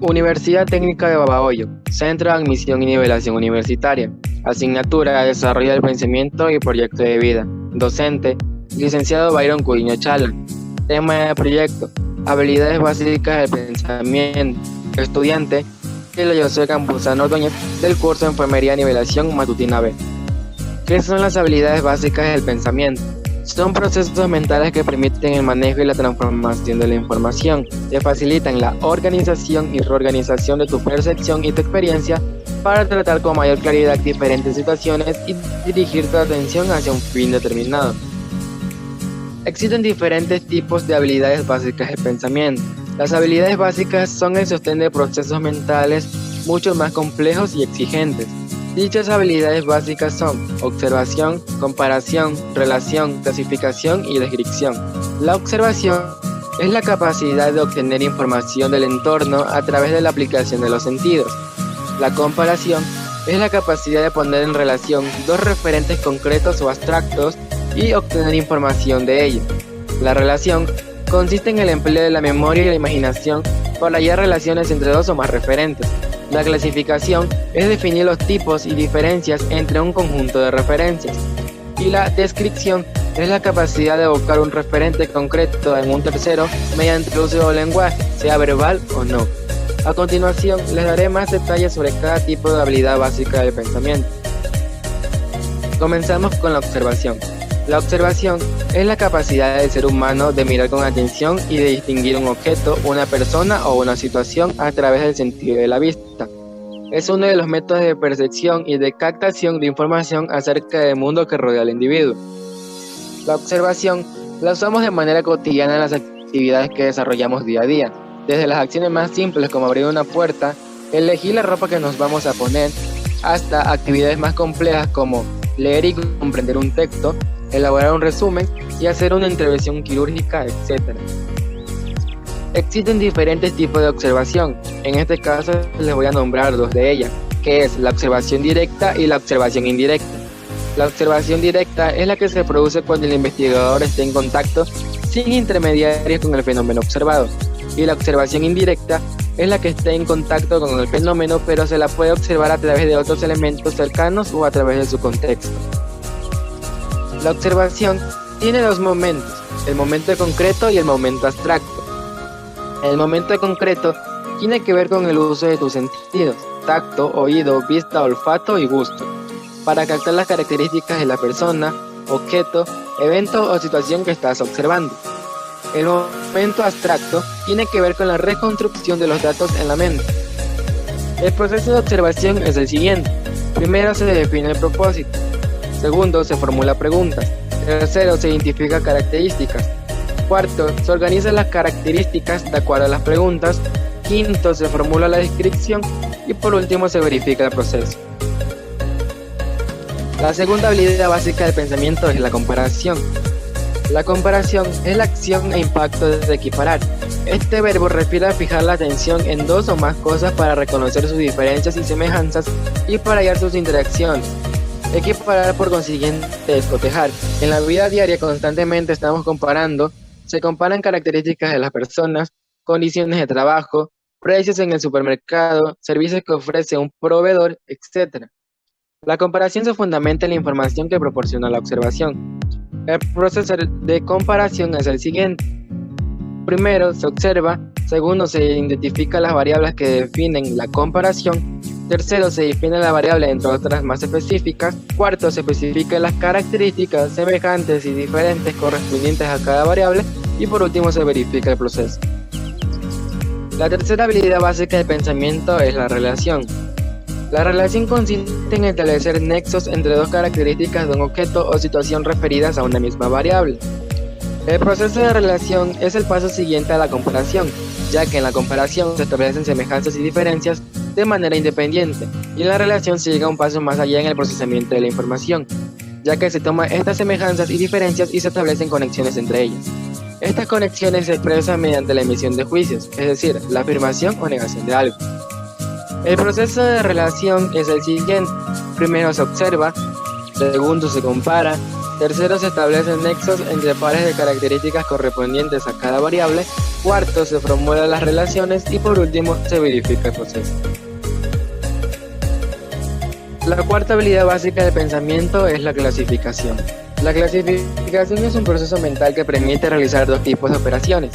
Universidad Técnica de Babahoyo, Centro de Admisión y Nivelación Universitaria, Asignatura Desarrollo del Pensamiento y Proyecto de Vida, Docente, Licenciado Byron Cudiño Chala. Tema de proyecto, Habilidades Básicas del Pensamiento. Estudiante, José Campuzano Ordóñez, del curso de Enfermería Nivelación Matutina B. ¿Qué son las habilidades básicas del pensamiento? Son procesos mentales que permiten el manejo y la transformación de la información, que facilitan la organización y reorganización de tu percepción y tu experiencia para tratar con mayor claridad diferentes situaciones y dirigir tu atención hacia un fin determinado. Existen diferentes tipos de habilidades básicas del pensamiento. Las habilidades básicas son el sostén de procesos mentales mucho más complejos y exigentes. Dichas habilidades básicas son observación, comparación, relación, clasificación y descripción. La observación es la capacidad de obtener información del entorno a través de la aplicación de los sentidos. La comparación es la capacidad de poner en relación dos referentes concretos o abstractos y obtener información de ellos. La relación consiste en el empleo de la memoria y la imaginación para hallar relaciones entre dos o más referentes. La clasificación es definir los tipos y diferencias entre un conjunto de referencias. Y la descripción es la capacidad de evocar un referente concreto en un tercero mediante el uso del lenguaje, sea verbal o no. A continuación, les daré más detalles sobre cada tipo de habilidad básica del pensamiento. Comenzamos con la observación. La observación es la capacidad del ser humano de mirar con atención y de distinguir un objeto, una persona o una situación a través del sentido de la vista. Es uno de los métodos de percepción y de captación de información acerca del mundo que rodea al individuo. La observación la usamos de manera cotidiana en las actividades que desarrollamos día a día, desde las acciones más simples como abrir una puerta, elegir la ropa que nos vamos a poner, hasta actividades más complejas como leer y comprender un texto, elaborar un resumen y hacer una intervención quirúrgica, etc. Existen diferentes tipos de observación. En este caso les voy a nombrar dos de ellas, que es la observación directa y la observación indirecta. La observación directa es la que se produce cuando el investigador está en contacto sin intermediarios con el fenómeno observado, y la observación indirecta es la que está en contacto con el fenómeno pero se la puede observar a través de otros elementos cercanos o a través de su contexto. La observación tiene dos momentos, el momento concreto y el momento abstracto. El momento concreto tiene que ver con el uso de tus sentidos, tacto, oído, vista, olfato y gusto, para captar las características de la persona, objeto, evento o situación que estás observando. El momento abstracto tiene que ver con la reconstrucción de los datos en la mente. El proceso de observación es el siguiente. Primero se define el propósito. Segundo, se formula preguntas. Tercero, se identifica características. Cuarto, se organizan las características de acuerdo a las preguntas. Quinto, se formula la descripción. Y por último, se verifica el proceso. La segunda habilidad básica del pensamiento es la comparación. La comparación es la acción e impacto de equiparar. Este verbo refiere a fijar la atención en dos o más cosas para reconocer sus diferencias y semejanzas y para hallar sus interacciones. Equiparar, por consiguiente, es cotejar. En la vida diaria constantemente estamos comparando, se comparan características de las personas, condiciones de trabajo, precios en el supermercado, servicios que ofrece un proveedor, etc. La comparación se fundamenta en la información que proporciona la observación. El proceso de comparación es el siguiente. Primero, se observa. Segundo, se identifican las variables que definen la comparación. Tercero, se define la variable entre otras más específicas. Cuarto, se especifican las características semejantes y diferentes correspondientes a cada variable. Y por último, se verifica el proceso. La tercera habilidad básica del pensamiento es la relación. La relación consiste en establecer nexos entre dos características de un objeto o situación referidas a una misma variable. El proceso de relación es el paso siguiente a la comparación, ya que en la comparación se establecen semejanzas y diferencias de manera independiente, y en la relación se llega un paso más allá en el procesamiento de la información, ya que se toman estas semejanzas y diferencias y se establecen conexiones entre ellas. Estas conexiones se expresan mediante la emisión de juicios, es decir, la afirmación o negación de algo. El proceso de relación es el siguiente. Primero se observa, segundo se compara, Tercero, se establecen nexos entre pares de características correspondientes a cada variable. Cuarto, se formulan las relaciones y por último, se verifica el proceso. La cuarta habilidad básica del pensamiento es la clasificación. La clasificación es un proceso mental que permite realizar dos tipos de operaciones.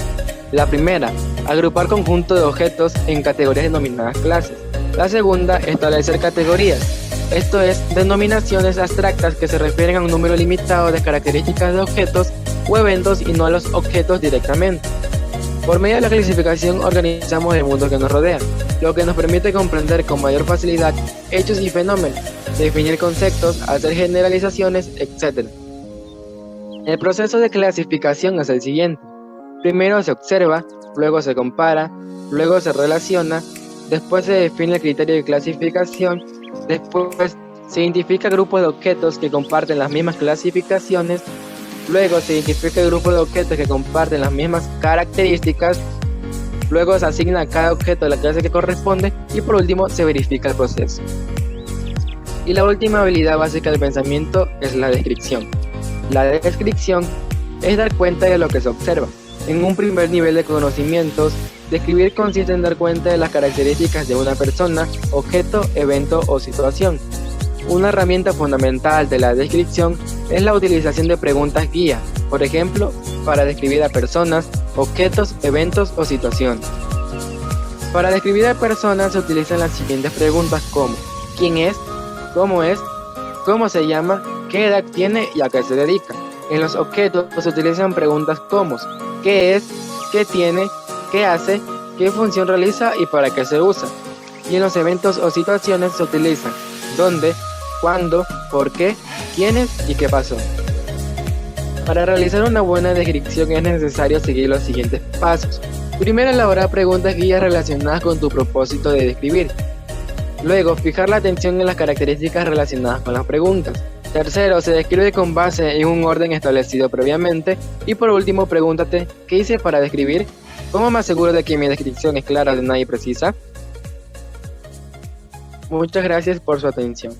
La primera, agrupar conjuntos de objetos en categorías denominadas clases. La segunda, establecer categorías. Esto es, denominaciones abstractas que se refieren a un número limitado de características de objetos o eventos y no a los objetos directamente. Por medio de la clasificación organizamos el mundo que nos rodea, lo que nos permite comprender con mayor facilidad hechos y fenómenos, definir conceptos, hacer generalizaciones, etc. El proceso de clasificación es el siguiente. Primero se observa, luego se compara, luego se relaciona, después se define el criterio de clasificación, después se identifica grupos de objetos que comparten las mismas clasificaciones, luego se identifica el grupo de objetos que comparten las mismas características, luego se asigna a cada objeto la clase que corresponde y por último se verifica el proceso. Y la última habilidad básica del pensamiento es la descripción. La descripción es dar cuenta de lo que se observa. En un primer nivel de conocimientos, describir consiste en dar cuenta de las características de una persona, objeto, evento o situación. Una herramienta fundamental de la descripción es la utilización de preguntas guía, por ejemplo, para describir a personas, objetos, eventos o situaciones. Para describir a personas se utilizan las siguientes preguntas como ¿quién es? ¿Cómo se llama? ¿Qué edad tiene y a qué se dedica? En los objetos se utilizan preguntas como ¿qué es? ¿Qué tiene? ¿Qué hace? ¿Qué función realiza y para qué se usa? Y en los eventos o situaciones se utilizan ¿dónde? ¿Cuándo? ¿Por qué? ¿Quiénes? ¿Y qué pasó? Para realizar una buena descripción es necesario seguir los siguientes pasos. Primero, elaborar preguntas guías relacionadas con tu propósito de describir. Luego, fijar la atención en las características relacionadas con las preguntas. Tercero, se describe con base en un orden establecido previamente. Y por último, pregúntate, ¿qué hice para describir? ¿Cómo me aseguro de que mi descripción es clara, ordenada y precisa? Muchas gracias por su atención.